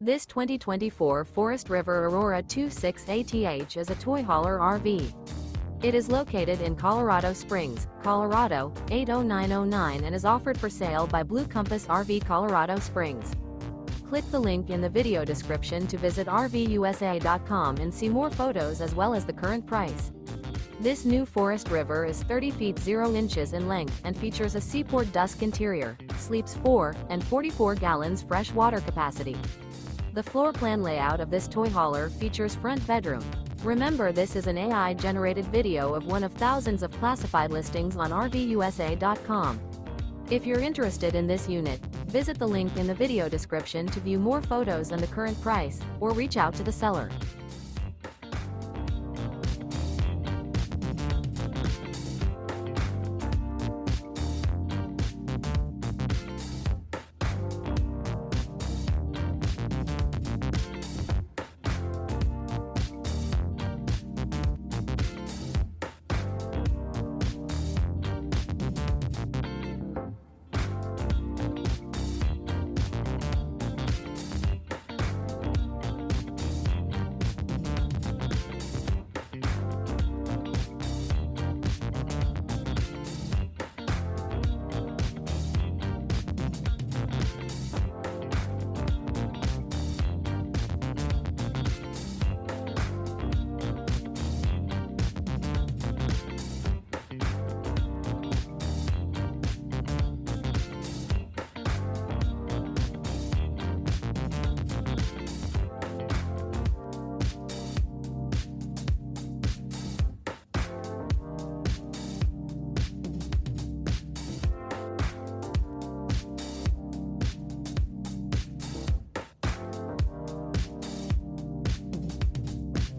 This 2024 Forest River Aurora 26ATH is a toy hauler RV. It is located in Colorado Springs, Colorado, 80909 and is offered for sale by Blue Compass RV Colorado Springs. Click the link in the video description to visit RVUSA.com and see more photos as well as the current price. This new Forest River is 30 feet 0 inches in length and features a SEAPORT DUSK interior, sleeps 4, and 44 gallons fresh water capacity. The floor plan layout of this toy hauler features front bedroom. Remember, this is an AI-generated video of one of thousands of classified listings on RVUSA.com. If you're interested in this unit, visit the link in the video description to view more photos and the current price, or reach out to the seller.